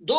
2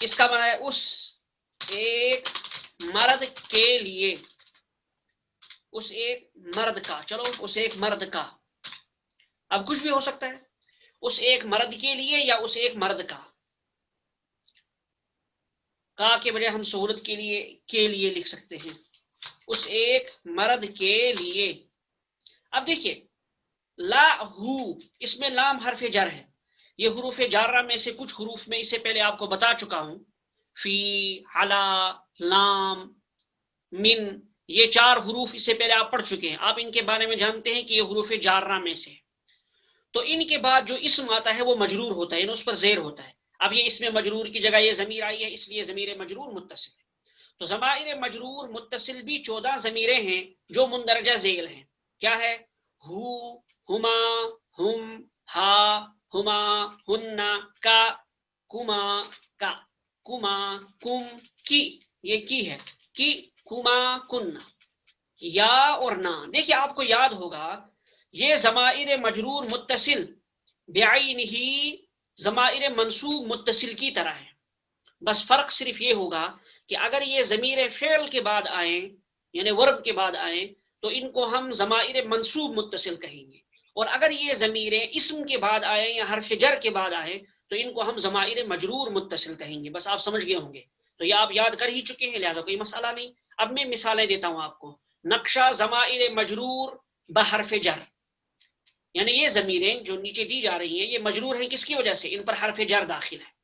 اس کا معنی ہے اس ایک مرد کے لیے، اس ایک مرد کا، چلو اس ایک مرد کا، اب کچھ بھی ہو سکتا ہے، اس ایک مرد کے لیے یا اس ایک مرد کا کے بجائے ہم سہولت کے لیے لکھ سکتے ہیں، اس ایک مرد کے لیے۔ اب دیکھیے لا ہو، اس میں لام حرف جر ہے، یہ حروف جارہ میں سے کچھ حروف میں اسے پہلے آپ کو بتا چکا ہوں، فی، علا، لام، من، یہ 4 حروف اس سے پہلے آپ پڑھ چکے ہیں، آپ ان کے بارے میں جانتے ہیں کہ یہ حروف جارہ میں سے، تو ان کے بعد جو اسم آتا ہے وہ مجرور ہوتا ہے، یعنی اس پر زیر ہوتا ہے۔ اب یہ اس میں مجرور کی جگہ یہ ضمیر آئی ہے، اس لیے ضمیر مجرور متصل ہے۔ تو ضمائر مجرور متصل بھی 14 ضمیریں ہیں جو مندرجہ ذیل ہیں، کیا ہے؟ ہو، ہما، ہم، ہا، ہما، ہن، کا، کما، کا، کما، کم، کی، یہ کی ہے، کی، کما، کن، یا اور نا۔ دیکھیے آپ کو یاد ہوگا یہ ضمائر مجرور متصل بعینہ ضمائر منصوب متصل کی طرح ہے، بس فرق صرف یہ ہوگا کہ اگر یہ ضمیر فعل کے بعد آئیں یعنی ورب کے بعد آئیں تو ان کو ہم ضمائر منصوب متصل کہیں گے، اور اگر یہ ضمیریں اسم کے بعد آئیں یا حرف جر کے بعد آئیں تو ان کو ہم ضمائر مجرور متصل کہیں گے۔ بس آپ سمجھ گئے ہوں گے، تو یہ آپ یاد کر ہی چکے ہیں، لہٰذا کوئی مسئلہ نہیں۔ اب میں مثالیں دیتا ہوں آپ کو۔ نقشہ ضمائر مجرور بحرف جر، یعنی یہ ضمیریں جو نیچے دی جا رہی ہیں یہ مجرور ہیں کس کی وجہ سے؟ ان پر حرف جر داخل ہے۔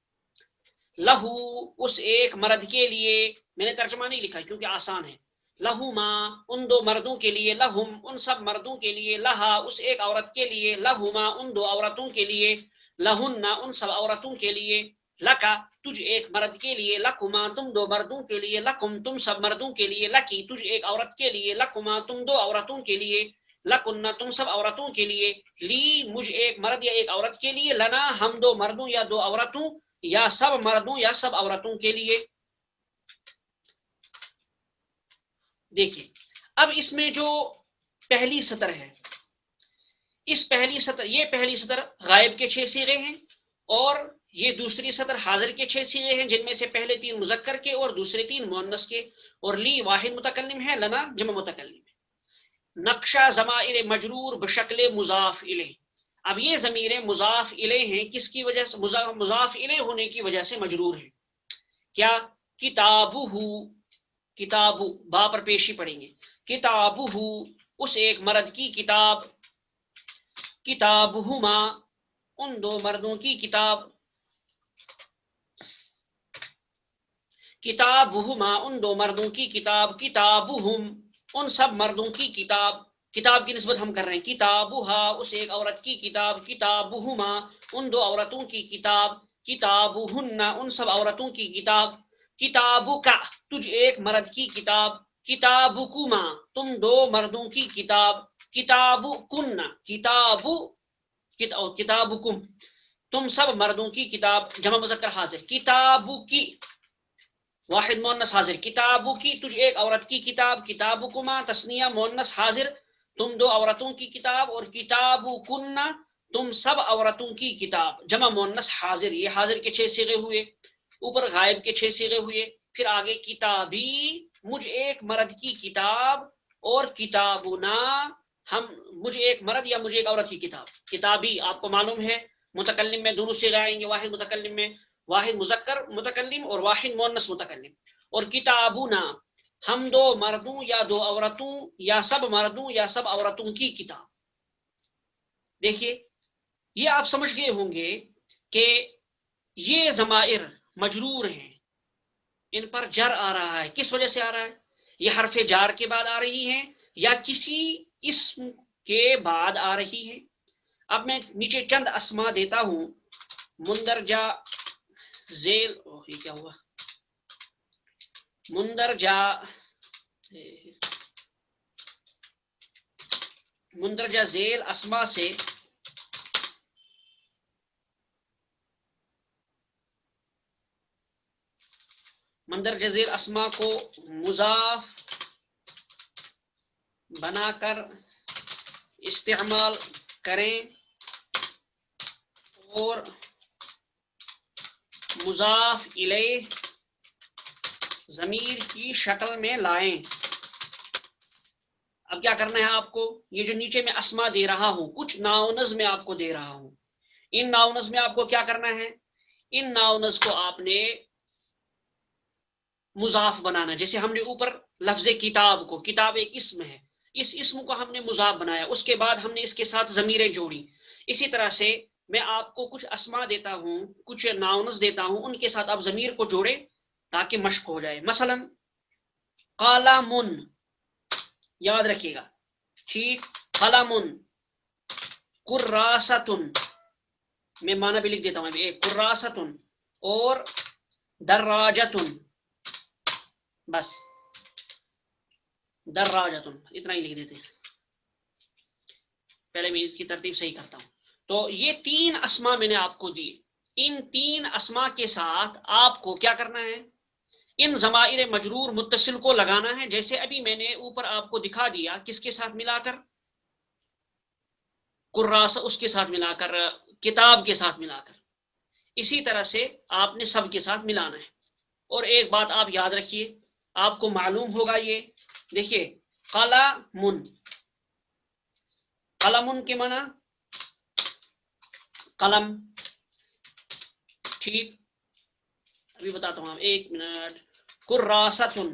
لہو، اس ایک مرد کے لیے، میں نے ترجمہ نہیں لکھا کیونکہ آسان ہے۔ لہما، ان 2 مردوں کے لیے، لہم، ان سب مردوں کے لیے، لہا، اس ایک عورت کے لیے، لہما، ان 2 عورتوں کے لیے، لہن، ان سب عورتوں کے لیے، لکا، تجھ ایک مرد کے لیے، لکما، تم 2 مردوں کے لیے، لکم، تم سب مردوں کے لیے، لکی، تجھ ایک عورت کے لیے، لکما، تم 2 عورتوں کے لیے، لکنہ، تم سب عورتوں کے لیے، لی، مجھ ایک مرد یا ایک عورت کے لیے، لنا، ہم 2 مردوں یا 2 عورتوں یا سب مردوں یا سب عورتوں کے لیے۔ دیکھیں اب اس میں جو پہلی سطر ہے، اس پہلی سطر، یہ پہلی سطر غائب کے 6 صیغے ہیں، اور یہ دوسری سطر حاضر کے 6 صیغے ہیں، جن میں سے پہلے 3 مذکر کے اور دوسرے 3 مؤنث کے، اور لی واحد متکلم ہے، لنا جمع متکلم ہے۔ نقشہ ضمائر مجرور بشکل مضاف الیہ، اب یہ ضمیریں مضاف الیہ ہیں، کس کی وجہ سے؟ مضاف الیہ ہونے کی وجہ سے مجرور ہیں۔ کیا؟ کتابہ، کتابو، با پر پیشی پڑھیں گے، کتابہ، اس ایک مرد کی کتاب، کتابہما، ان 2 مردوں کی کتاب، کتابہما، ان 2 مردوں کی کتاب، کتابہم، ان سب مردوں کی کتاب، کتاب کی نسبت ہم کر رہے ہیں، کتابہا، اس ایک عورت کی کتاب، کتابہما، ان 2 عورتوں کی کتاب، کتابہن، ان سب عورتوں کی کتاب، کتابک، تجھ ایک مرد کی کتاب، کتابکما، تم 2 مردوں کی کتاب، کتابکن، کتابکم، تم سب مردوں کی کتاب، جمع مذکر حاضر، کتابکی، واحد مؤنث حاضر، کتابکی، تجھ ایک عورت کی کتاب، کتابکما، تثنیہ مؤنث حاضر، تم 2 عورتوں کی کتاب، اور کتابکن، تم سب عورتوں کی کتاب، جمع مؤنث حاضر، یہ حاضر کے 6 صیغے ہوئے، اوپر غائب کے 6 صیغے ہوئے، پھر آگے کتابی، مجھ ایک مرد کی کتاب، اور کتابنا، ہم، مجھ ایک مرد یا مجھ ایک عورت کی کتاب، کتابی آپ کو معلوم ہے متکلم میں دونوں صیغے آئیں گے، واحد متکلم میں واحد مذکر متکلم اور واحد مؤنث متکلم، اور کتابنا، ہم 2 مردوں یا 2 عورتوں یا سب مردوں یا سب عورتوں کی کتاب۔ دیکھیے یہ آپ سمجھ گئے ہوں گے کہ یہ ضمائر مجرور ہیں، ان پر جر آ رہا ہے، کس وجہ سے آ رہا ہے؟ یہ حرف جار کے بعد آ رہی ہیں یا کسی اسم کے بعد آ رہی ہے۔ اب میں نیچے چند اسما دیتا ہوں، مندرجہ ذیل، یہ کیا ہوا، مندرجہ ذیل اسما سے مندرجہ ذیل اسما کو مضاف بنا کر استعمال کریں، اور مضاف الیہ ضمیر کی شکل میں لائیں۔ اب کیا کرنا ہے آپ کو، یہ جو نیچے میں اسما دے رہا ہوں، کچھ ناؤنز میں آپ کو دے رہا ہوں، ان ناؤنز میں آپ کو کیا کرنا ہے، ان ناؤنز کو آپ نے مضاف بنانا۔ جیسے ہم نے اوپر لفظ کتاب کو، کتاب ایک اسم ہے، اس اسم کو ہم نے مضاف بنایا، اس کے بعد ہم نے اس کے ساتھ ضمیریں جوڑی۔ اسی طرح سے میں آپ کو کچھ اسما دیتا ہوں، کچھ ناؤنز دیتا ہوں، ان کے ساتھ آپ ضمیر کو جوڑے تاکہ مشق ہو جائے۔ مثلا قلم، یاد رکھیے گا، ٹھیک، قلم، کراست، میں معنی بھی لکھ دیتا ہوں ابھی، کراست اور دراجت، بس دراجت اتنا ہی لکھ دیتے ہیں، پہلے میں اس کی ترتیب صحیح کرتا ہوں۔ تو یہ تین اسما میں نے آپ کو دی، ان تین اسما کے ساتھ آپ کو کیا کرنا ہے، ان ضمائر مجرور متصل کو لگانا ہے۔ جیسے ابھی میں نے اوپر آپ کو دکھا دیا، کس کے ساتھ ملا کر، کراس اس کے ساتھ ملا کر، کتاب کے ساتھ ملا کر، اسی طرح سے آپ نے سب کے ساتھ ملانا ہے۔ اور ایک بات آپ یاد رکھیے، آپ کو معلوم ہوگا یہ، دیکھیے قلم، قلم کے معنی قلم، ٹھیک، ابھی بتاتا ہوں آپ، ایک منٹ، کراستن،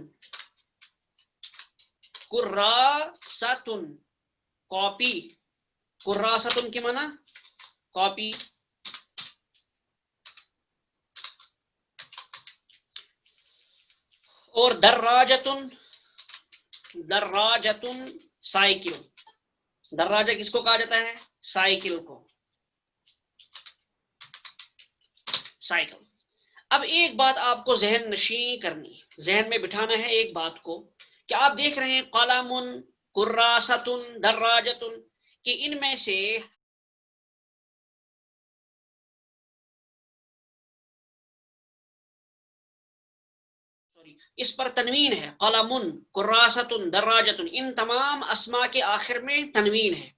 کراستن کاپی، کراستن کے معنی کاپی، اور دراجتن، دراجتن سائیکل، دراجہ کس کو کہا جاتا ہے، سائیکل کو، سائیکل۔ اب ایک بات آپ کو ذہن نشین کرنی، ذہن میں بٹھانا ہے ایک بات کو، کہ آپ دیکھ رہے ہیں قلم، کراستن، دراجتن، کہ ان میں سے اس پر تنوین ہے، قلم، کراستن، دراجتن، ان تمام اسما کے آخر میں تنوین ہے،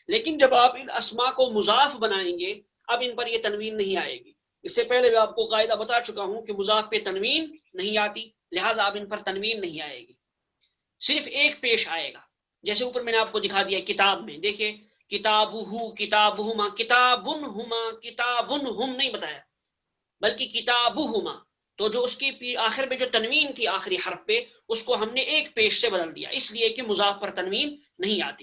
لیکن جب آپ ان اسما کو مضاف بنائیں گے اب ان پر یہ تنوین نہیں آئے گی۔ اس سے پہلے میں آپ کو قاعدہ بتا چکا ہوں کہ مضاف پہ تنوین نہیں آتی، لہٰذا اب ان پر تنوین نہیں آئے گی، صرف ایک پیش آئے گا۔ جیسے اوپر میں نے آپ کو دکھا دیا کتاب میں، دیکھیں کتابہ، کتابہما، کتابنہما، کتابنہم نہیں بتایا، بلکہ کتابہما، تو جو اس کی آخر میں جو تنوین تھی آخری حرف پہ، اس کو ہم نے ایک پیش سے بدل دیا، اس لیے کہ مضاف پر تنوین نہیں آتی۔